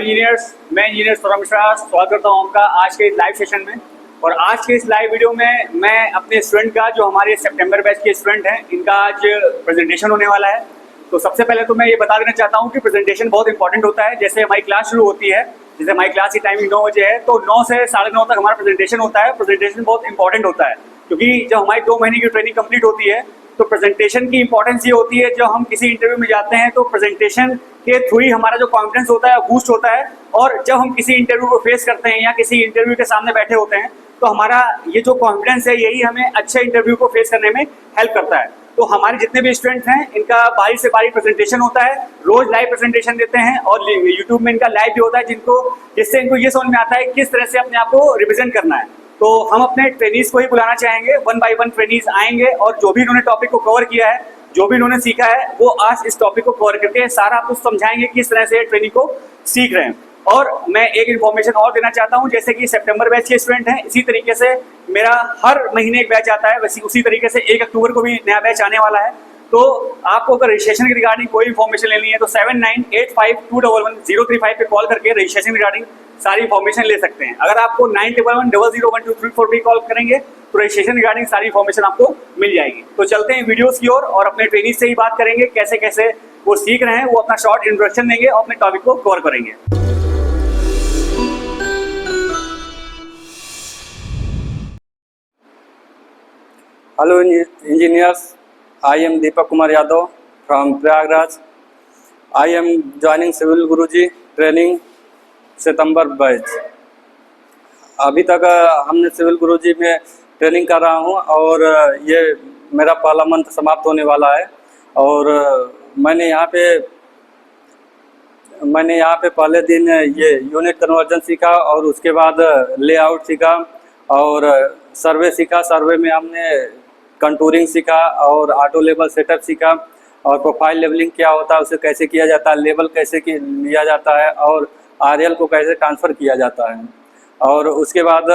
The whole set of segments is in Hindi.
मैं इंजीनियर सौरभ मिश्रा स्वागत करता हूँ आपका आज के लाइव सेशन में। और आज के इस लाइव वीडियो में मैं अपने स्टूडेंट का, जो हमारे सितंबर बैच के स्टूडेंट हैं, इनका आज प्रेजेंटेशन होने वाला है। तो सबसे पहले तो मैं ये बता देना चाहता हूँ कि प्रेजेंटेशन बहुत इंपॉर्टेंट होता है। जैसे हमारी क्लास शुरू होती है, जैसे हमारी क्लास की टाइमिंग 9 बजे है, तो 9 से 9:30 तक हमारा प्रेजेंटेशन होता है। प्रेजेंटेशन बहुत इंपॉर्टेंट होता है क्योंकि जब हमारी 2 महीने की ट्रेनिंग कंप्लीट होती है तो प्रेजेंटेशन की इंपॉर्टेंस ये होती है, जब हम किसी इंटरव्यू में जाते हैं तो प्रेजेंटेशन के थ्रू ही हमारा जो कॉन्फिडेंस होता है बूस्ट होता है। और जब हम किसी इंटरव्यू को फेस करते हैं या किसी इंटरव्यू के सामने बैठे होते हैं तो हमारा ये जो कॉन्फिडेंस है यही हमें अच्छे इंटरव्यू को फेस करने में हेल्प करता है। तो हमारे जितने भी स्टूडेंट्स हैं इनका बारी से बारी प्रेजेंटेशन होता है, रोज लाइव प्रेजेंटेशन देते हैं और यूट्यूब में इनका लाइव भी होता है, जिससे इनको ये समझ में आता है किस तरह से अपने आप को रिप्रेजेंट करना है। तो हम अपने ट्रेनीज को ही बुलाना चाहेंगे, 1 बाय 1 ट्रेनीज आएंगे और जो भी इन्होंने टॉपिक को कवर किया है, जो भी इन्होंने सीखा है, वो आज इस टॉपिक को कवर करके सारा आपको समझाएंगे किस तरह से ट्रेनिंग को सीख रहे हैं। और मैं एक इन्फॉर्मेशन और देना चाहता हूं, जैसे कि सितंबर बैच के स्टूडेंट हैं, इसी तरीके से मेरा हर महीने एक बैच आता है, वैसे उसी तरीके से 1 अक्टूबर को भी नया बैच आने वाला है। तो आपको अगर रजिस्ट्रेशन के रिगार्डिंग कोई इन्फॉर्मेशन लेनी है तो 7985211035 पे कॉल करके रजिस्ट्रेशन रिगार्डिंग सारी इन्फॉर्मेशन ले सकते हैं। अगर आपको 9111001234 पे कॉल करेंगे तो रजिस्ट्रेशन रिगार्डिंग सारी इन्फॉर्मेशन आपको मिल जाएगी। तो चलते हैं वीडियोस की ओर और अपने ट्रेनिंग से ही बात करेंगे, कैसे कैसे वो सीख रहे हैं, वो अपना शॉर्ट इंट्रोडक्शन देंगे और अपने टॉपिक को कवर करेंगे। Hello engineers, I am Deepak Kumar Yadav from Prayagraj. I am joining Civil Guruji training September batch. अभी तक हमने सिविल गुरुजी में ट्रेनिंग कर रहा हूं और ये मेरा पहला मंथ समाप्त होने वाला है। और मैंने यहाँ पे पहले दिन ये यूनिट कन्वर्जन सीखा और उसके बाद लेआउट सीखा और सर्वे सीखा। सर्वे में हमने कंटूरिंग सीखा और ऑटो लेवल सेटअप सीखा और प्रोफाइल लेवलिंग क्या होता है, उसे कैसे किया जाता है, लेवल कैसे लिया जाता है और आरएल को कैसे ट्रांसफ़र किया जाता है। और उसके बाद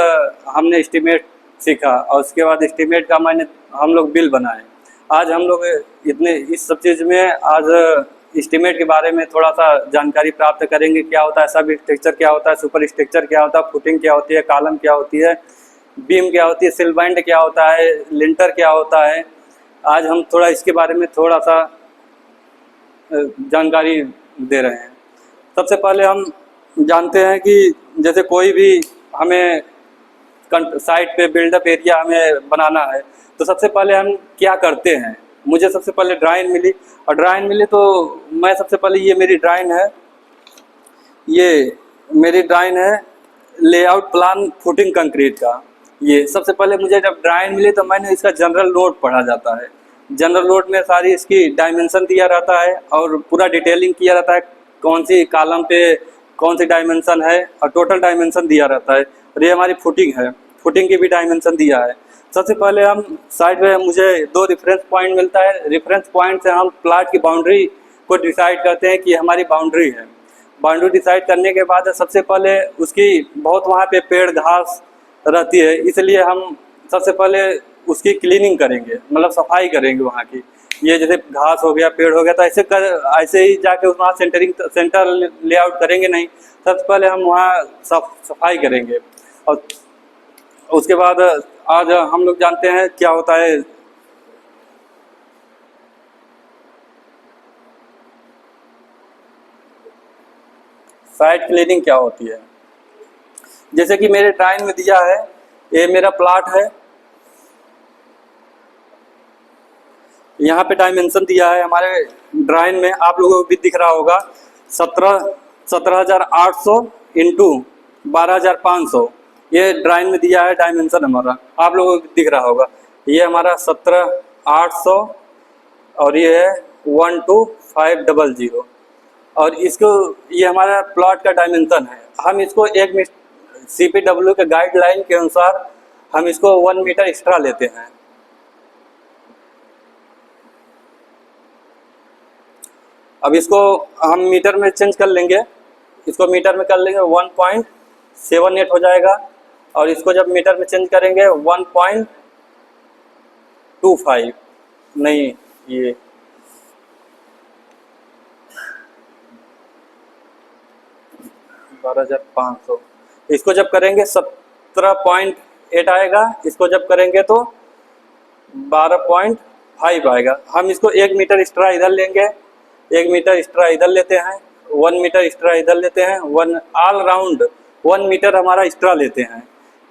हमने एस्टीमेट सीखा और उसके बाद एस्टीमेट का हम लोग बिल बनाए। आज हम लोग इस सब चीज़ में आज एस्टीमेट के बारे में थोड़ा सा जानकारी प्राप्त करेंगे। क्या होता है सब स्ट्रक्चर, क्या होता है सुपर स्ट्रक्चर, क्या होता है फुटिंग, क्या होती है कॉलम, क्या होती है बीम, क्या होती है सिलबैंड, क्या होता है लिंटर, क्या होता है। आज हम थोड़ा इसके बारे में थोड़ा सा जानकारी दे रहे हैं। सबसे पहले हम जानते हैं कि जैसे कोई भी हमें साइट पे बिल्डअप एरिया हमें बनाना है तो सबसे पहले हम क्या करते हैं। मुझे सबसे पहले ड्राइंग मिली और ड्राइंग मिली तो मैं सबसे पहले ये मेरी ड्राइंग है लेआउट प्लान फुटिंग कंक्रीट का। ये सबसे पहले मुझे जब ड्राइंग मिली तो मैंने इसका जनरल नोट पढ़ा जाता है। जनरल नोट में सारी इसकी डायमेंशन दिया रहता है और पूरा डिटेलिंग किया रहता है, कौन सी कॉलम पे कौन सी डायमेंशन है और टोटल डायमेंशन दिया रहता है। और ये हमारी फुटिंग है, फुटिंग की भी डायमेंशन दिया है। सबसे पहले हम साइड में मुझे 2 रेफरेंस पॉइंट मिलता है। रेफरेंस पॉइंट से हम प्लाट की बाउंड्री को डिसाइड करते हैं कि हमारी बाउंड्री है। बाउंड्री डिसाइड करने के बाद सबसे पहले उसकी बहुत वहाँ पे पेड़ घास रहती है, इसलिए हम सबसे पहले उसकी क्लीनिंग करेंगे, मतलब सफाई करेंगे वहाँ की। ये जैसे घास हो गया, पेड़ हो गया, तो ऐसे ही जाके वहाँ सेंटर लेआउट करेंगे नहीं। सबसे पहले हम वहाँ सफाई करेंगे और उसके बाद आज हम लोग जानते हैं क्या होता है साइट क्लीनिंग क्या होती है। जैसे कि मेरे ड्राइंग में दिया है, ये मेरा प्लाट है, यहाँ पे डायमेंशन दिया है हमारे ड्राइंग में, आप लोगों को भी दिख रहा होगा 17,800 इंटू 12,500। ये ड्राइंग में दिया है डायमेंशन हमारा, आप लोगों को दिख रहा होगा। ये हमारा 17,800 और ये है 12,500 और इसको ये हमारा प्लॉट का डायमेंशन है। हम इसको एक CPW के गाइडलाइन के अनुसार हम इसको 1 मीटर एक्स्ट्रा लेते हैं। अब इसको हम मीटर में चेंज कर लेंगे, इसको मीटर में कर लेंगे 1.78 हो जाएगा और इसको जब मीटर में चेंज करेंगे 1.25 नहीं, ये 12,500। इसको जब करेंगे 17.8 आएगा, इसको जब करेंगे तो 12.5 आएगा। हम इसको 1 मीटर एक्स्ट्रा इधर लेंगे, 1 मीटर एक्स्ट्रा इधर लेते हैं, 1 मीटर एक्स्ट्रा इधर लेते हैं, ऑल राउंड 1 मीटर हमारा एक्स्ट्रा लेते हैं।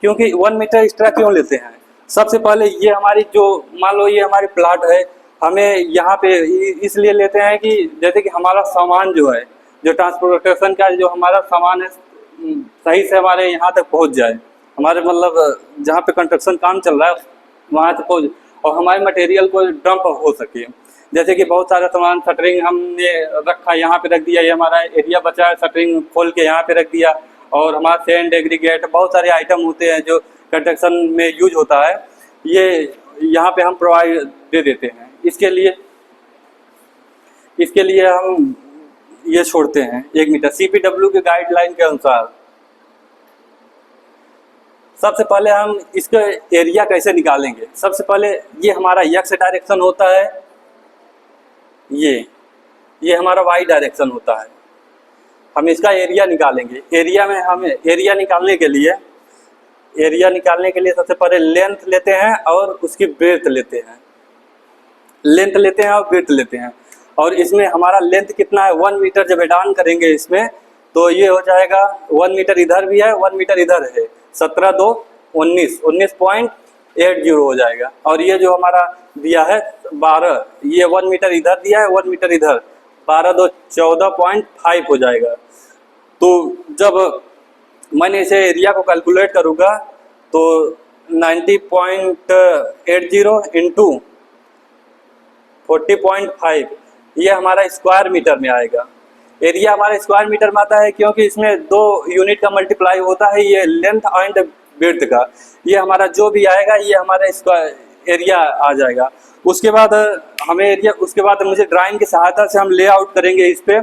क्योंकि 1 मीटर एक्स्ट्रा क्यों लेते हैं? सबसे पहले ये हमारी जो मान लो ये हमारी प्लाट है, हमें यहाँ पे इसलिए लेते हैं कि जैसे कि हमारा सामान जो है, जो ट्रांसपोर्टेशन का जो हमारा सामान है सही से हमारे यहाँ तक पहुँच जाए, हमारे मतलब जहाँ पे कंस्ट्रक्शन काम चल रहा है वहाँ तक पहुँच, और हमारे मटेरियल को डंप हो सके। जैसे कि बहुत सारा सामान शटरिंग हमने रखा, यहाँ पे रख दिया, ये हमारा एरिया बचा है, शटरिंग खोल के यहाँ पे रख दिया, और हमारा सेंड एग्रीगेट बहुत सारे आइटम होते हैं जो कंस्ट्रक्शन में यूज होता है, ये यहाँ पे हम प्रोवाइड दे देते हैं। इसके लिए हम ये छोड़ते हैं 1 मीटर CPW के गाइडलाइन के अनुसार। सबसे पहले हम इसका एरिया कैसे निकालेंगे? सबसे पहले ये हमारा एक्स डायरेक्शन होता है, ये हमारा वाई डायरेक्शन होता है। हम इसका एरिया निकालेंगे। एरिया में हमें एरिया निकालने के लिए सबसे पहले लेंथ लेते हैं और उसकी ब्रेड्थ लेते हैं, लेंथ लेते हैं और ब्रेड्थ लेते हैं। और इसमें हमारा लेंथ कितना है, 1 मीटर जब ऐड ऑन करेंगे इसमें तो ये हो जाएगा 1 मीटर इधर भी है, 1 मीटर इधर है, 17 2 19 19.80 हो जाएगा। और ये जो हमारा दिया है 12, ये 1 मीटर इधर दिया है, 1 मीटर इधर, 12 2 14.5 हो जाएगा। तो जब मैंने इसे एरिया को कैलकुलेट करूँगा तो 90.80 इंटू 40.5 ये हमारा स्क्वायर मीटर में आएगा। एरिया हमारे स्क्वायर मीटर में आता है क्योंकि इसमें 2 यूनिट का मल्टीप्लाई होता है, ये लेंथ एंड ब्रेड्थ का। ये हमारा जो भी आएगा ये हमारा स्क्वायर एरिया आ जाएगा। उसके बाद हमें एरिया, उसके बाद मुझे ड्राइंग की सहायता से हम लेआउट करेंगे। इस पे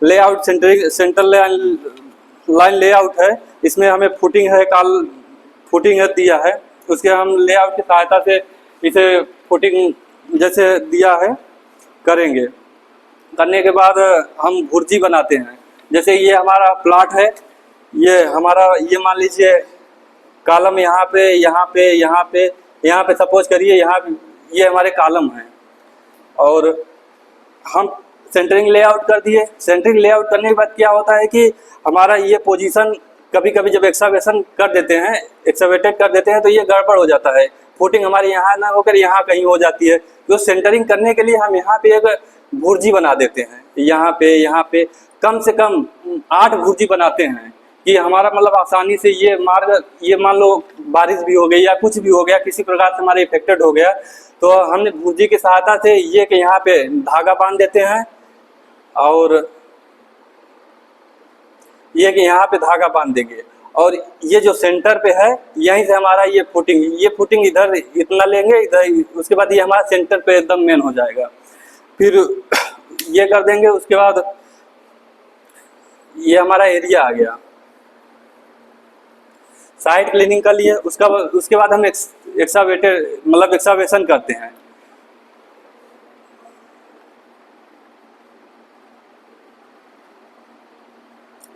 लेआउट सेंटर लाइन लेआउट है, इसमें हमें फुटिंग है दिया है, उसके हम लेआउट की सहायता से इसे फुटिंग जैसे दिया है करेंगे। करने के बाद हम भुर्जी बनाते हैं। जैसे ये हमारा प्लाट है, ये हमारा, ये मान लीजिए कॉलम यहाँ पे सपोज करिए यहाँ, ये हमारे कॉलम हैं और हम सेंटरिंग लेआउट कर दिए। सेंटरिंग लेआउट करने के बाद क्या होता है कि हमारा ये पोजीशन कभी कभी जब एक्सकवेटेड कर देते हैं तो ये गड़बड़ हो जाता है, फुटिंग हमारे यहाँ ना होकर यहाँ कहीं हो जाती है। तो सेंटरिंग करने के लिए हम यहाँ पे एक भुर्जी बना देते हैं, यहाँ पे कम से कम 8 भुर्जी बनाते हैं कि हमारा मतलब आसानी से ये मार्ग, ये मान लो बारिश भी हो गई या कुछ भी हो गया, किसी प्रकार से हमारे इफेक्टेड हो गया, तो हमने भुर्जी की सहायता से ये कि यहाँ पे धागा बांध देते हैं और ये कि यहाँ पे धागा बांध देंगे। और ये जो सेंटर पे है यहीं से हमारा ये फुटिंग इधर इतना लेंगे इधर, उसके बाद ये हमारा सेंटर पे एकदम मेन हो जाएगा। फिर ये कर देंगे, उसके बाद ये हमारा एरिया आ गया। साइड क्लीनिंग कर लिए, उसके बाद हम एक्सकवेशन करते हैं।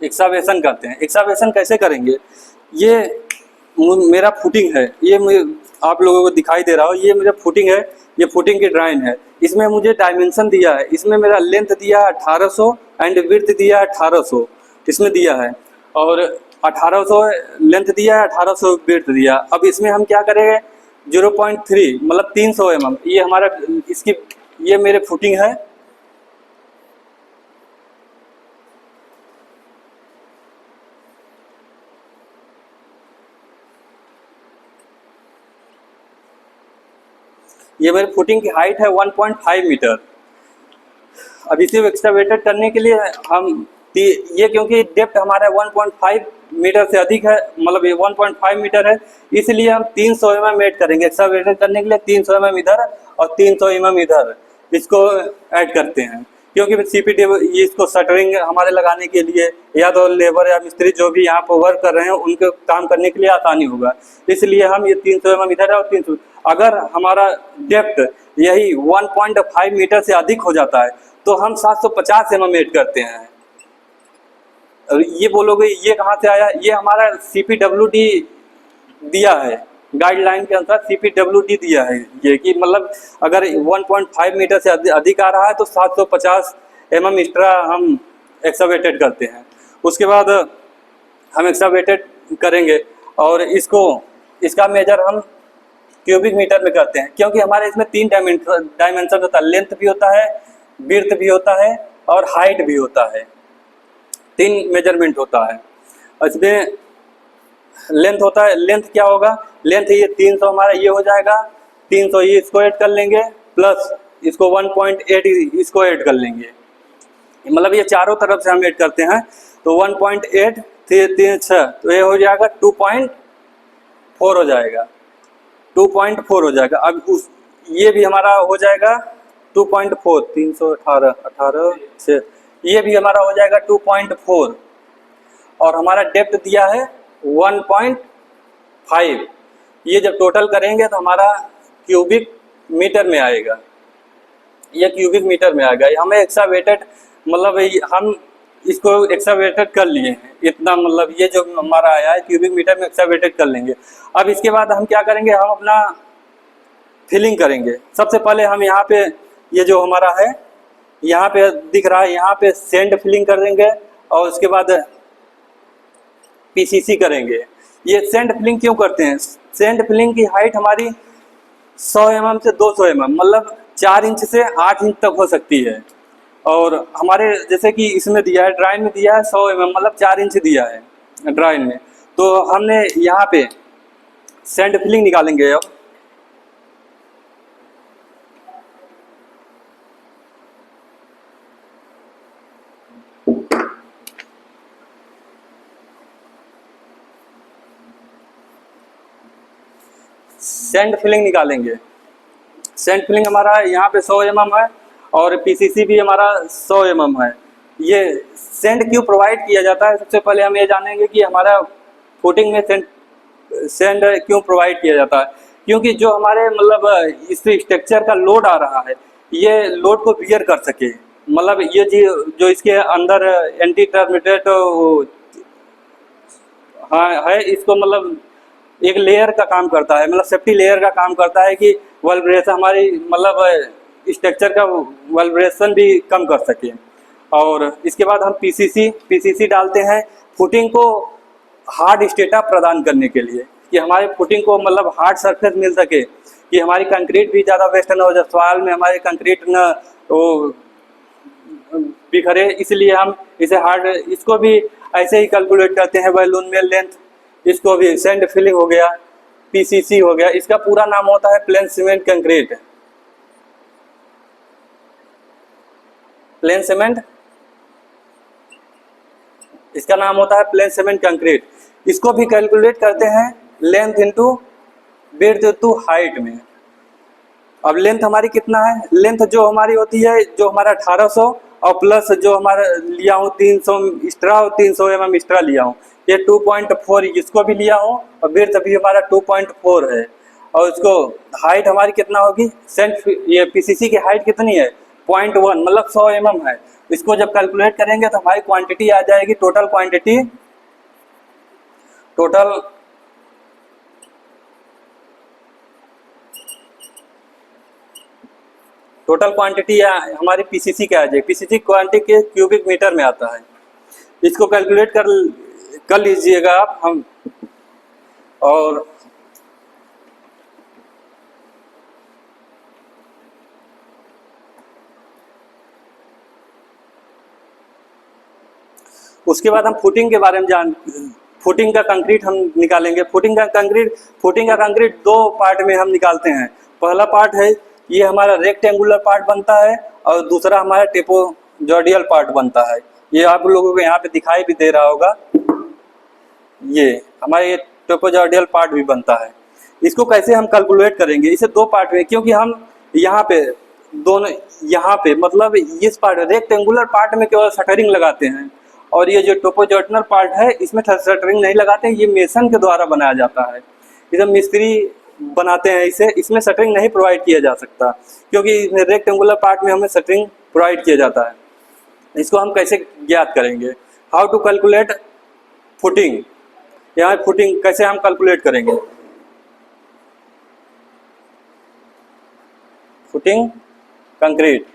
एक्सकवेशन कैसे करेंगे? ये मेरा फुटिंग है, ये आप लोगों को दिखाई दे रहा हो, ये मेरा फुटिंग है, ये फुटिंग की ड्राइंग है। इसमें मुझे डायमेंशन दिया है, इसमें मेरा लेंथ दिया 1800 एंड विड्थ दिया 1800 इसमें दिया है, और 1800 लेंथ दिया है, 1800 विड्थ दिया। अब इसमें हम क्या करेंगे, 0.3 मतलब 300 mm ये हमारा ये मेरे फुटिंग है। ये मेरे फुटिंग की हाइट है 1.5 मीटर। अब इसे एक्सकवेटेड करने के लिए हम ये, क्योंकि डेप्थ हमारा 1.5 मीटर से अधिक है, मतलब ये 1.5 मीटर है, इसलिए हम 300 mm ऐड करेंगे। एक्सकवेटेड करने के लिए 300 mm इधर और 300 mm इधर इसको ऐड करते हैं, क्योंकि CPW इसको शटरिंग हमारे लगाने के लिए या तो लेबर या मिस्त्री जो भी यहाँ पर वर्क कर रहे हैं उनके काम करने के लिए आसानी होगा, इसलिए हम ये 300 mm इधर है और 300। अगर हमारा डेप्थ यही 1.5 मीटर से अधिक हो जाता है तो हम 750 mm ऐड करते हैं। ये बोलोगे ये कहाँ से आया, ये हमारा CPWD दिया है, गाइडलाइन के अनुसार CPWD दिया है ये कि मतलब अगर 1.5 मीटर से अधिक आ रहा है तो 750 mm एक्स्ट्रा हम एक्सकवेटेड करते हैं। उसके बाद हम एक्सकवेटेड करेंगे और इसका मेजर हम क्यूबिक मीटर में करते हैं, क्योंकि हमारे इसमें 3 डायमेंशन होता है, लेंथ भी होता है, विड्थ भी होता है और हाइट भी होता है, 3 मेजरमेंट होता है। इसमें लेंथ होता है, लेंथ क्या होगा, लेंथ ये 300 हमारा ये हो जाएगा, 300 ये इसको ऐड कर लेंगे प्लस इसको 1.8 इसको ऐड कर लेंगे, मतलब ये चारों तरफ से हम ऐड करते हैं तो 1.8 3 6 तो ये हो जाएगा 2.4 हो जाएगा, 2.4 हो जाएगा। अब ये भी हमारा हो जाएगा 2.4, 318 18 6 ये भी हमारा हो जाएगा 2.4 और हमारा डेप्थ दिया है 1.5। ये जब टोटल करेंगे तो हमारा क्यूबिक मीटर में आएगा, ये क्यूबिक मीटर में आएगा। हमें एक्सकवेटेड मतलब हम इसको एक्सकवेटेड कर लिए हैं इतना, मतलब ये जो हमारा आया है क्यूबिक मीटर में एक्सकवेटेड कर लेंगे। अब इसके बाद हम क्या करेंगे, हम अपना फिलिंग करेंगे। सबसे पहले हम यहाँ पे ये जो हमारा है यहाँ पे दिख रहा है, यहाँ पे सैंड फिलिंग कर देंगे और उसके बाद PCC करेंगे। ये सैंड फिलिंग क्यों करते हैं, सैंड फिलिंग की हाइट हमारी 100 mm से 200 mm मतलब 4 इंच से 8 इंच तक हो सकती है। और हमारे जैसे कि इसमें दिया है, ड्राइंग में दिया है 100 mm मतलब 4 इंच दिया है ड्राइंग में, तो हमने यहाँ पे सैंड फिलिंग निकालेंगे। अब सैंड फिलिंग निकालेंगे। सैंड फिलिंग हमारा यहाँ पे 100 mm है और PCC भी हमारा 100 mm है। ये सैंड क्यों प्रोवाइड किया जाता है, सबसे पहले हम ये जानेंगे कि हमारा फुटिंग में सैंड क्यों प्रोवाइड किया जाता है। क्योंकि जो हमारे मतलब इस स्ट्रक्चर का लोड आ रहा है, ये लोड को बियर कर सके, मतलब ये जो इसके अंदर एंटी टर्मिनेट हाँ है, इसको मतलब एक लेयर का काम करता है, मतलब सेफ्टी लेयर का काम करता है कि वाइब्रेशन हमारी मतलब स्ट्रक्चर का वाइब्रेशन भी कम कर सके। और इसके बाद हम PCC डालते हैं फुटिंग को हार्ड स्टेटा प्रदान करने के लिए, कि हमारे फुटिंग को मतलब हार्ड सरफेस मिल सके, कि हमारी कंक्रीट भी ज़्यादा वेस्ट न हो जाए, सवाल में हमारे कंक्रीट न वो बिखरे, इसलिए हम इसे हार्ड, इसको भी ऐसे ही कैलकुलेट करते हैं बैलून में लेंथ। इसको भी सैंड फिलिंग हो गया, PCC हो गया, इसका पूरा नाम होता है plane cement concrete, plane cement इसका नाम होता है प्लेन सीमेंट कंक्रीट। इसको भी कैलकुलेट करते हैं length into width into height में। अब लेंथ हमारी कितना है, लेंथ जो हमारी होती है, जो हमारा 1800 और प्लस जो हमारा लिया हूँ 300 एक्स्ट्रा और 300 mm एक्स्ट्रा लिया हूँ, ये 2.4 इसको भी लिया हूँ और विड्थ भी हमारा 2.4 है। और इसको हाइट हमारी कितना होगी, ये PCC की हाइट कितनी है 0.1 मतलब 100 mm है। इसको जब कैलकुलेट करेंगे तो हमारी क्वांटिटी आ जाएगी, टोटल क्वांटिटी हमारी PCC क्या आ जाएगी, PCC क्वांटिटी के क्यूबिक मीटर में आता है। इसको कैलकुलेट कर लीजिएगा आप हम। और उसके बाद हम फुटिंग के बारे में फुटिंग का कंक्रीट हम निकालेंगे। फुटिंग का कंक्रीट 2 पार्ट में हम निकालते हैं। पहला पार्ट है ये हमारा रेक्टेंगुलर पार्ट बनता है और दूसरा हमारा ट्रेपेजोइडल पार्ट बनता है। ये आप लोगों को यहाँ पे दिखाई भी दे रहा होगा, ये हमारा ये ट्रेपेजोइडल पार्ट भी बनता है। इसको कैसे हम कैलकुलेट करेंगे, इसे 2 पार्ट में, क्योंकि हम यहाँ पे दोनों यहाँ पे मतलब इस पार्ट रेक्टेंगुलर पार्ट में केवल शटरिंग लगाते हैं और ये जो ट्रेपेजोइडल पार्ट है इसमें शटरिंग नहीं लगाते हैं, ये मेसन के द्वारा बनाया जाता है। इसे मिस्त्री बनाते हैं, इसमें शटरिंग नहीं प्रोवाइड किया जा सकता, क्योंकि रेक्टेंगुलर पार्ट में हमें शटरिंग प्रोवाइड किया जाता है। इसको हम कैसे ज्ञात करेंगे, हाउ टू कैलकुलेट फुटिंग, यहाँ फुटिंग कैसे हम कैलकुलेट करेंगे। फुटिंग कंक्रीट,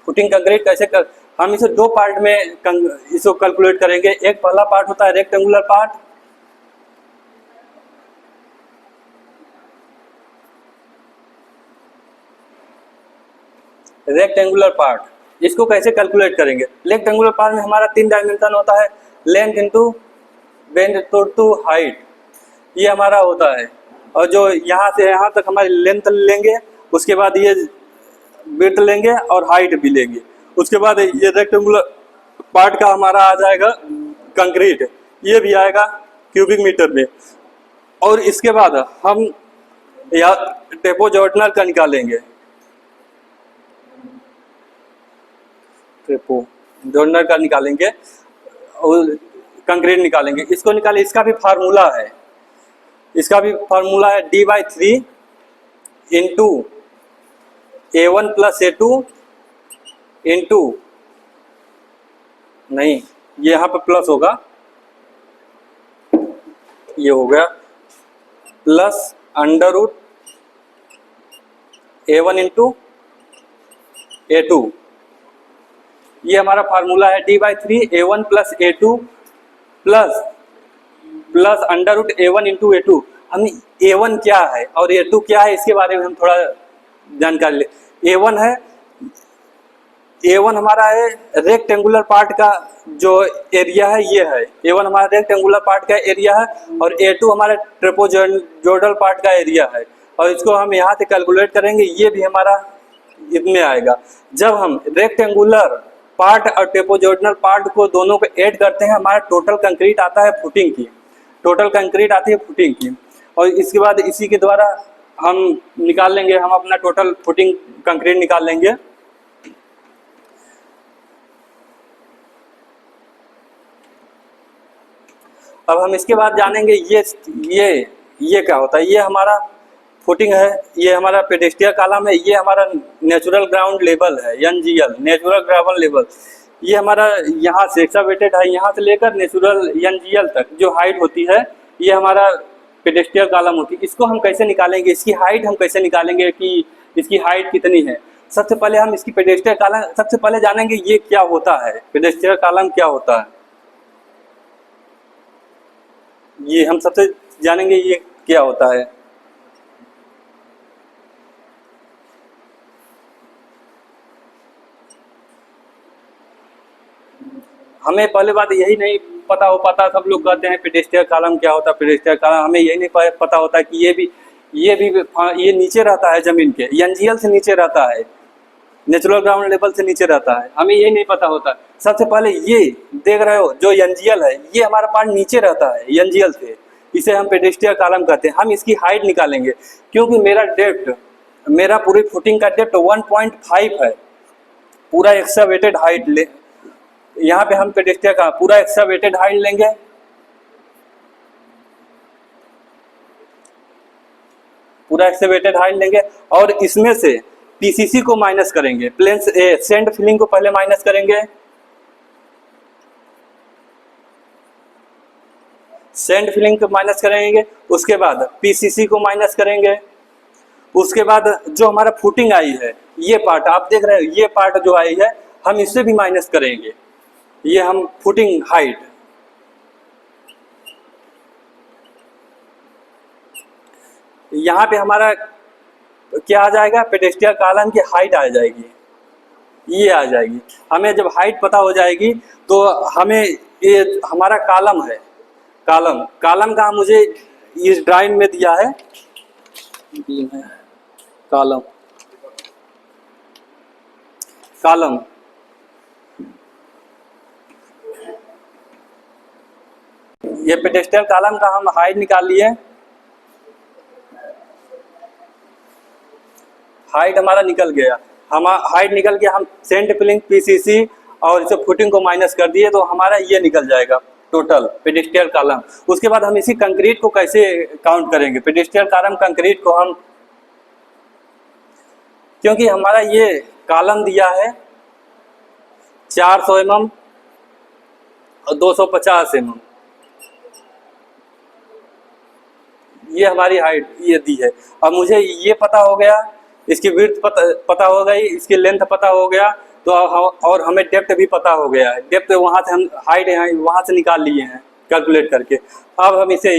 फुटिंग कंक्रीट कैसे कर, हम इसे दो पार्ट में इसको कैलकुलेट करेंगे। एक पहला पार्ट होता है रेक्टेंगुलर पार्ट, रेक्टेंगुलर पार्ट, इसको कैसे कैलकुलेट करेंगे। रेक्टेंगुलर पार्ट में हमारा 3 डायमेंशन होता है, लेंथ इंटू बेंथ टू हाइट, ये हमारा होता है। और जो यहाँ से यहाँ तक हमारी लेंथ लेंगे, उसके बाद ये विड्थ लेंगे और हाइट भी लेंगे। उसके बाद ये रेक्टेंगुलर पार्ट का हमारा आ जाएगा कंक्रीट, ये भी आएगा क्यूबिक मीटर में। और इसके बाद हम या ट्रेपोजॉर्डनल का निकालेंगे, ट्रेपोजॉर्डनल का निकालेंगे और कंक्रीट निकालेंगे। इसको निकाले, इसका भी फार्मूला है, इसका भी फार्मूला है D/3 into A1 plus A2 into, नहीं ये यहाँ पे प्लस होगा, ये हो गया plus under root A1 into A2, ये हमारा फार्मूला है D/3 A1 plus A2 plus under root A1 into A2। हम A1 क्या है और A2 क्या है इसके बारे में हम थोड़ा जानकारी ले। A1 है, A1 हमारा है रेक्टेंगुलर पार्ट का जो एरिया है, ये है A1 हमारा रेक्टेंगुलर पार्ट का एरिया है, और A2 हमारा ट्रेपोजॉर्डल पार्ट का एरिया है। और इसको हम यहाँ से कैलकुलेट करेंगे, ये भी हमारा इसमें आएगा। जब हम रेक्टेंगुलर पार्ट और ट्रेपोजॉर्डल पार्ट को दोनों को ऐड करते हैं, हमारा टोटल कंक्रीट आता है फुटिंग की, टोटल कंक्रीट आती है फुटिंग की। और इसके बाद इसी के द्वारा हम निकाल लेंगे, हम अपना टोटल फुटिंग कंक्रीट निकाल लेंगे। अब हम इसके बाद जानेंगे ये क्या होता है। ये हमारा फुटिंग है, ये हमारा पेडेस्टियर कॉलम है, ये हमारा नेचुरल ग्राउंड लेवल है NGL, नेचुरल ग्राउंड लेवल। ये हमारा यहाँ से एक्सकवेटेड है, यहाँ से लेकर नेचुरल NGL तक जो हाइट होती है, ये हमारा पेडेस्टियर कॉलम होती है। इसको हम कैसे निकालेंगे, इसकी हाइट हम कैसे निकालेंगे कि इसकी हाइट कितनी है। सबसे पहले हम इसकी पेडेस्टियर कॉलम सबसे पहले जानेंगे ये क्या होता है, पेडेस्टियर कॉलम क्या होता है, ये हम सबसे जानेंगे ये क्या होता है। हमें पहले बात यही नहीं पता हो पाता, सब लोग कहते हैं पेडेस्टियर कॉलम क्या होता है, पेडेस्टियर कॉलम, हमें यही नहीं पता होता कि ये नीचे रहता है जमीन के, NGL से नीचे रहता है, नेचुरल ग्राउंड लेवल से नीचे रहता है, हमें ये नहीं पता होता। सबसे पहले ये देख रहे हो जो NGL है, ये हमारा पार्ट नीचे रहता है NGL से, इसे हम पेडेस्टियर कॉलम कहते हैं। हम इसकी हाइट निकालेंगे, क्योंकि मेरा पूरी फुटिंग का डेप्थ 1.5 है, पूरा एक्सकवेटेड हाइट ले, यहाँ पे हम पेडेस्टियर का पूरा एक्सकवेटेड हाइट लेंगे, पूरा एक्सकवेटेड हाइट लेंगे और इसमें से PCC को माइनस करेंगे, प्लेन सैंड फिलिंग को पहले माइनस करेंगे, सैंड फिलिंग को माइनस करेंगे, उसके बाद PCC को माइनस करेंगे, उसके बाद जो हमारा फुटिंग आई है, ये पार्ट आप देख रहे हो, ये पार्ट जो आई है हम इससे भी माइनस करेंगे, ये हम फुटिंग हाइट, यहाँ पे हमारा क्या आ जाएगा, पेडेस्टियर कॉलम की हाइट आ जाएगी, ये आ जाएगी। हमें जब हाइट पता हो जाएगी तो हमें ये हमारा कॉलम है, कॉलम का मुझे इस ड्राइंग में दिया है, कॉलम ये पेडेस्टियर कॉलम का हम हाइट निकाल लिए, हाइट हमारा निकल गया, हम हाइट निकल के हम सेंट फिलिंग PCC और इसे फुटिंग को माइनस कर दिए तो हमारा ये निकल जाएगा टोटल पेडेस्टियर कॉलम। उसके बाद हम इसी कंक्रीट को कैसे काउंट करेंगे, पेडेस्टियर कॉलम कंक्रीट को हम, क्योंकि हमारा ये कॉलम दिया है 400 mm और 250 mm, ये हमारी हाइट ये दी है। अब मुझे ये पता हो गया, इसकी विड्थ पता हो गई, इसकी लेंथ पता हो गया, तो और हमें डेप्थ भी पता हो गया है। डेप्थ वहाँ से हम हाइट वहाँ से निकाल लिए हैं कैलकुलेट करके। अब हम इसे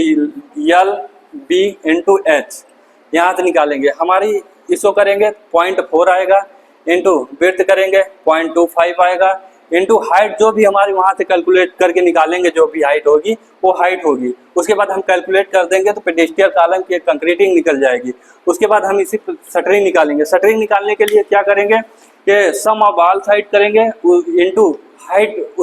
यल बी इंटू एच यहाँ से निकालेंगे। हमारी इसको करेंगे 0.4 आएगा, इंटू विड्थ करेंगे 0.25 आएगा, इंटू हाइट जो भी हमारी वहाँ से कैलकुलेट करके निकालेंगे, जो भी हाइट होगी वो हाइट होगी। उसके बाद हम कैलकुलेट कर देंगे तो पेडेस्ट्रियल कॉलम की कंक्रीटिंग निकल जाएगी। उसके बाद हम इसी शटरिंग निकालेंगे। शटरिंग निकालने के लिए क्या करेंगे कि सम ऑफ ऑल साइड करेंगे इंटू हाइट,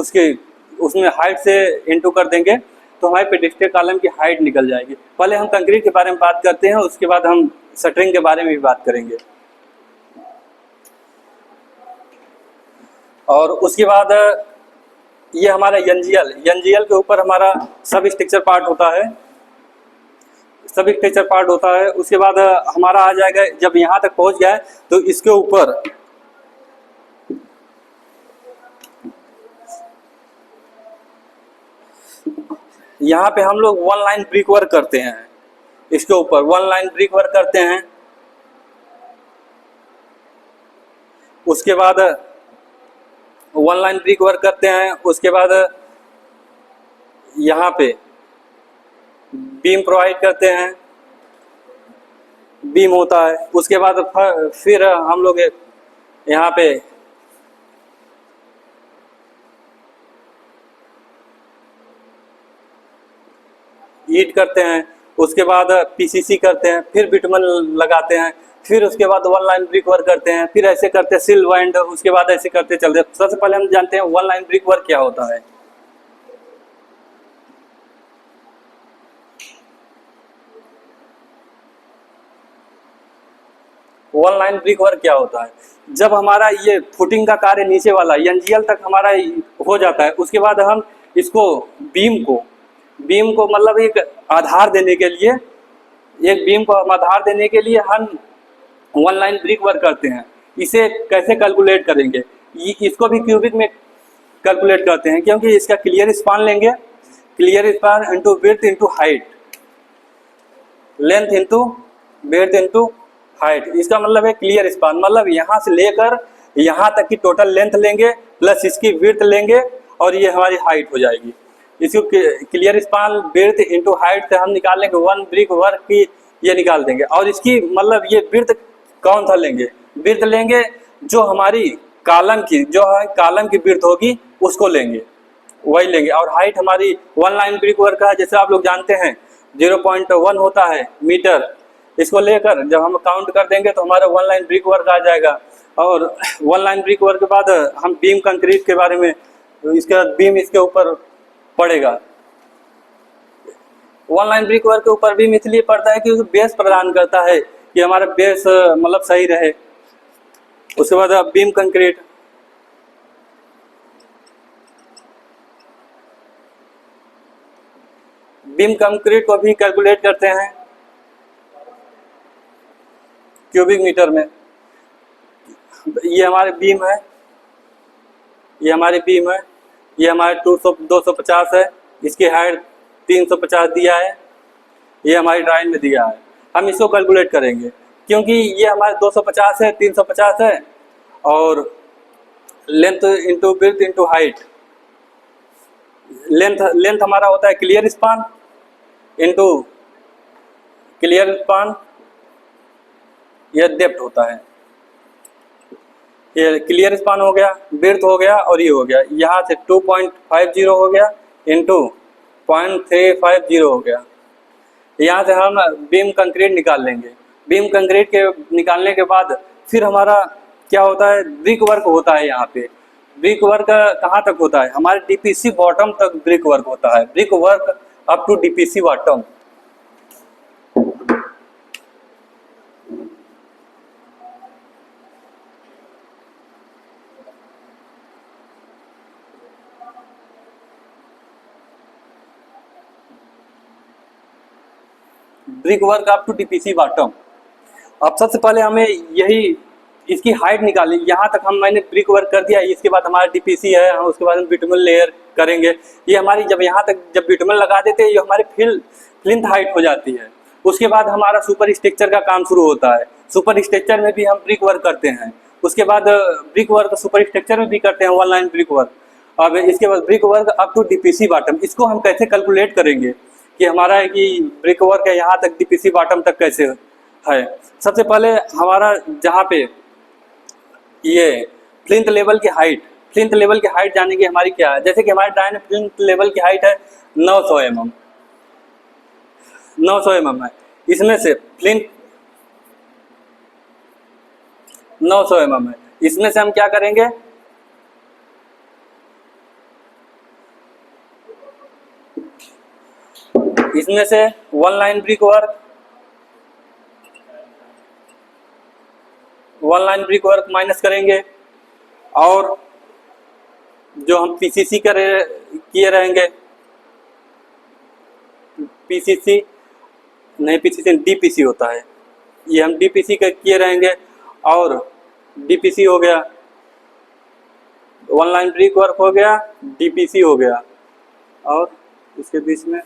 उसमें हाइट से इंटू कर देंगे तो हमारे पेडेस्ट्रियल कॉलम की हाइट निकल जाएगी। पहले हम कंक्रीट के बारे में बात करते हैं, उसके बाद हम शटरिंग के बारे में भी बात करेंगे। और उसके बाद ये हमारा एनजीएल के ऊपर हमारा सब स्ट्रक्चर पार्ट होता है, सब स्ट्रक्चर पार्ट होता है। उसके बाद हमारा आ जाएगा, जब यहाँ तक पहुँच गया है तो इसके ऊपर यहाँ पे हम लोग 1 लाइन ब्रिक वर्क करते हैं। इसके ऊपर 1 लाइन ब्रिक वर्क करते हैं। उसके बाद 1 लाइन ब्रिक वर्क करते हैं। उसके बाद यहाँ पे बीम प्रोवाइड करते हैं, बीम होता है। उसके बाद फिर हम लोग यहाँ पे ईट करते हैं। उसके बाद पीसीसी करते हैं, फिर बिटमन लगाते हैं, फिर उसके बाद 1 लाइन ब्रिक वर्क करते हैं, फिर ऐसे करते हैं सिल वाइंड, उसके बाद ऐसे करते चलते हैं। सबसे पहले हम जानते हैं 1 लाइन ब्रिक वर्क क्या होता है। 1 लाइन ब्रिक वर्क क्या होता है? जब हमारा ये फुटिंग का कार्य नीचे वाला एनजीएल तक हमारा हो जाता है, उसके बाद हम इसको बीम को मतलब एक आधार देने के लिए, एक बीम को हम आधार देने के लिए हम 1 लाइन ब्रिक वर्क करते हैं। इसे कैसे कैलकुलेट करेंगे? इसको भी क्यूबिक में कैलकुलेट करते हैं, क्योंकि इसका क्लियर स्पान लेंगे, clear span into width into height, length into width into height. इसका मतलब है क्लियर स्पान, मतलब यहाँ से लेकर यहाँ तक की टोटल लेंथ लेंगे प्लस इसकी विड्थ लेंगे और ये हमारी हाइट हो जाएगी। इसको clear span width into height से हम निकाल लेंगे 1 ब्रिक वर्क की, ये निकाल देंगे। और इसकी मतलब ये विड्थ कौन सा लेंगे? विड्थ लेंगे जो हमारी कॉलम की, जो है कॉलम की विड्थ होगी उसको लेंगे, वही लेंगे। और हाइट हमारी 1 लाइन ब्रिक वर्क का है, जैसे आप लोग जानते हैं 0.1 होता है मीटर। इसको लेकर जब हम काउंट कर देंगे तो हमारा 1 लाइन ब्रिक वर्क आ जाएगा। और 1 लाइन ब्रिक वर्क के बाद हम बीम कंक्रीट के बारे में, इसके बाद बीम इसके ऊपर पड़ेगा। 1 लाइन ब्रिक वर्क के ऊपर बीम इसलिए पड़ता है क्योंकि बेस प्रदान करता है कि हमारा बेस मतलब सही रहे। उसके बाद बीम कंक्रीट, बीम कंक्रीट को भी कैलकुलेट करते हैं क्यूबिक मीटर में। ये हमारे बीम है, ये हमारी बीम है, ये हमारे 250 है, इसकी हाइट 350 दिया है, ये हमारी ड्राइंग में दिया है। हम इसको कैलकुलेट करेंगे क्योंकि ये हमारे 250 है, 350 है, और length into width into height. Length हमारा होता है clear span into clear span, यह डेप्थ होता है। ये क्लियर स्पान हो गया, विड्थ हो गया और ये हो गया। यहाँ से 2.50 हो गया इंटू 0.350 हो गया। यहाँ से हम बीम कंक्रीट निकाल लेंगे। बीम कंक्रीट के निकालने के बाद फिर हमारा क्या होता है? ब्रिक वर्क होता है। यहाँ पे ब्रिक वर्क कहाँ तक होता है? हमारे डीपीसी बॉटम तक ब्रिक वर्क होता है। Brick work up to DPC bottom. Brick work up to DPC bottom. अब सबसे पहले हमें यही इसकी हाइट निकाली, यहाँ तक मैंने ब्रिक वर्क कर दिया। इसके बाद हमारा डीपीसी है, उसके बाद हम बिटुमन लेयर करेंगे। ये हमारी जब यहाँ तक जब बिटुमन लगा देते हैं, ये हमारे प्लिंथ हाइट हो जाती है। उसके बाद हमारा सुपर स्ट्रक्चर का काम शुरू होता है। सुपर स्ट्रक्चर में भी हम ब्रिक वर्क करते हैं। उसके बाद ब्रिक वर्क सुपर स्ट्रक्चर में भी करते हैं, 1 लाइन ब्रिक वर्क। अब इसके बाद brick work up to DPC bottom. इसको हम कैसे कैलकुलेट करेंगे कि हमारा है कि ब्रिक वर्क है यहाँ तक डीपीसी बॉटम तक कैसे है। सबसे पहले हमारा जहाँ पे ये प्लिंथ लेवल की हाइट जानने की हमारी क्या है। जैसे कि हमारे ड्राइन प्लिंथ लेवल की हाइट है 900 mm है। इसमें से प्लिंथ 900 mm है। इसमें से हम क्या करेंगे, इसमें से 1 लाइन ब्रिक वर्क माइनस करेंगे, और जो हम पीसीसी किए रहेंगे, डीपीसी होता है, ये हम डीपीसी किए रहेंगे। और डीपीसी हो गया, 1 लाइन ब्रिक वर्क हो गया, डीपीसी हो गया, और इसके बीच में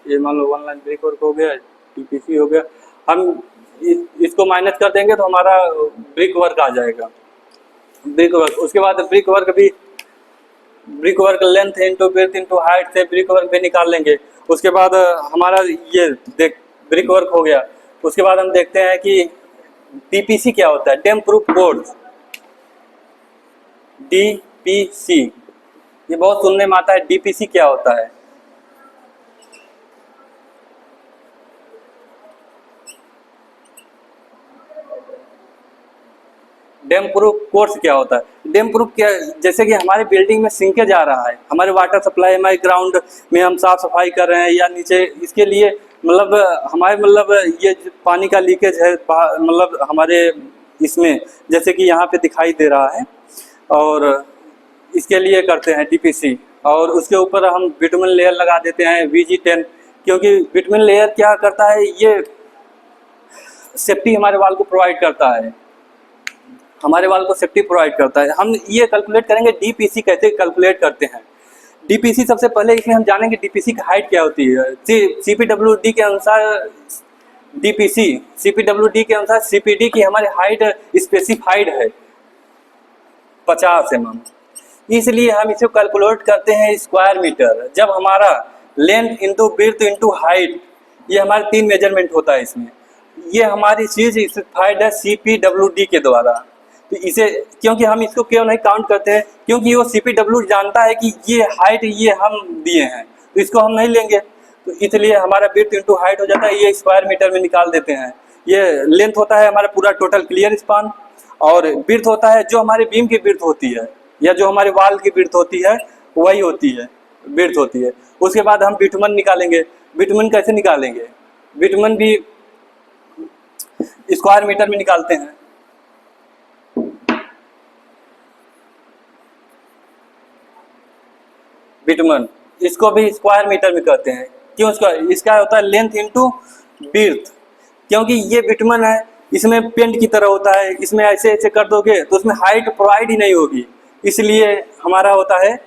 ये मान लो 1 लाइन ब्रिक वर्क हो गया, डीपीसी हो गया। हम इसको माइनस कर देंगे तो हमारा ब्रिक वर्क आ जाएगा, ब्रिक वर्क। उसके बाद brick work length into width into height से ब्रिक वर्क भी निकाल लेंगे। उसके बाद हमारा ये ब्रिक वर्क हो गया। उसके बाद हम देखते हैं कि डीपीसी क्या होता है, डैम प्रूफ कोर्स, डीपीसी। ये बहुत सुनने में आता है, डीपीसी क्या होता है। डैम प्रूफ कोर्स क्या होता है, डैम प्रूफ क्या, जैसे कि हमारे बिल्डिंग में सिंकेज आ रहा है, हमारे वाटर सप्लाई, हमारे ग्राउंड में हम साफ सफाई कर रहे हैं या नीचे, इसके लिए ये पानी का लीकेज है, मतलब हमारे इसमें जैसे कि यहाँ पे दिखाई दे रहा है, और इसके लिए करते हैं डीपीसी। और उसके ऊपर हम बिटुमन लेयर लगा देते हैं VG10, क्योंकि बिटुमन लेयर क्या करता है, ये सेफ्टी हमारे वाल को प्रोवाइड करता है, हम ये कैलकुलेट करेंगे डीपीसी कैसे कैलकुलेट करते हैं। डीपीसी सबसे पहले इसमें हम जानेंगे डीपीसी की हाइट क्या होती है। सीपीडब्ल्यूडी के अनुसार सीपीडी की हमारी हाइट स्पेसिफाइड है 50 mm। इसलिए हम इसे कैलकुलेट करते हैं स्क्वायर मीटर। जब हमारा length into width into height, ये हमारे 3 मेजरमेंट होता है इसमें। ये हमारी चीज स्पेसिफाइड है सीपीडब्ल्यूडी के द्वारा। तो इसे, क्योंकि हम इसको क्यों नहीं काउंट करते हैं, क्योंकि वो सीपीडब्ल्यू जानता है कि ये हाइट ये हम दिए हैं, तो इसको हम नहीं लेंगे। तो इसलिए हमारा विड्थ इंटू हाइट हो जाता है, ये स्क्वायर मीटर में निकाल देते हैं। ये लेंथ होता है हमारा पूरा टोटल क्लियर स्पान, और विड्थ होता है जो हमारी बीम की विड्थ होती है या जो हमारे वाल की विड्थ होती है, वही विड्थ होती है। उसके बाद हम बिटुमन निकालेंगे। बिटुमन कैसे निकालेंगे, बिटुमन भी स्क्वायर मीटर में निकालते हैं। बिटुमन इसको भी स्क्वायर मीटर में करते हैं। क्यों? इसका होता है लेंथ इंटू विड्थ, क्योंकि ये बिटुमन है, इसमें पेंट की तरह होता है, इसमें ऐसे ऐसे कर दोगे तो उसमें हाइट प्रोवाइड ही नहीं होगी, इसलिए हमारा होता है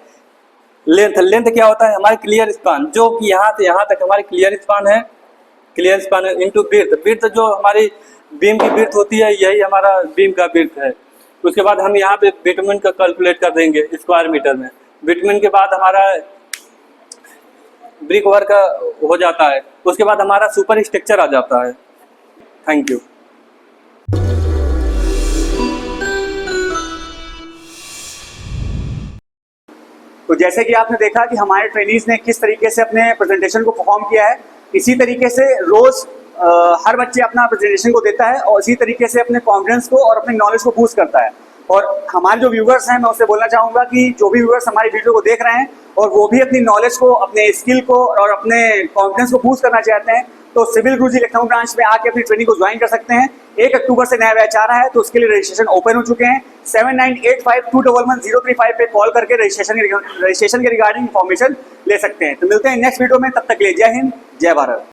लेंथ क्या होता है, हमारे क्लियर स्पान, जो कि यहाँ से यहाँ तक हमारी क्लियर स्पान है इंटू विड्थ जो हमारी बीम की विड्थ होती है, यही हमारा बीम का विड्थ है। उसके बाद हम यहाँ पे बिटुमन का कैलकुलेट कर देंगे स्क्वायर मीटर में। बिटुमन के बाद हमारा ब्रिक वर्क हो जाता है। उसके बाद हमारा सुपर स्ट्रक्चर आ जाता है। Thank you. तो जैसे कि आपने देखा कि हमारे ट्रेनीज ने किस तरीके से अपने प्रेजेंटेशन को परफॉर्म किया है, इसी तरीके से रोज हर बच्चे अपना प्रेजेंटेशन को देता है और इसी तरीके से अपने कॉन्फिडेंस को और अपने नॉलेज को बूस्ट करता है। और हमारे जो व्यूवर्स हैं, मैं उससे बोलना चाहूँगा कि जो भी व्यूवर्स हमारी वीडियो को देख रहे हैं और वो भी अपनी नॉलेज को, अपने स्किल को और अपने कॉन्फिडेंस को बूस्ट करना चाहते हैं, तो सिविल गुरुजी लखनऊ ब्रांच में आके अपनी ट्रेनिंग को ज्वाइन कर सकते हैं। 1 अक्टूबर से नया बैच आ रहा है, तो उसके लिए रजिस्ट्रेशन ओपन हो चुके हैं। 7985211035 पे कॉल करके रजिस्ट्रेशन के रिगार्डिंग इन्फॉर्मेशन ले सकते हैं। तो मिलते हैं नेक्स्ट वीडियो में, तब तक के लिए जय हिंद, जय भारत।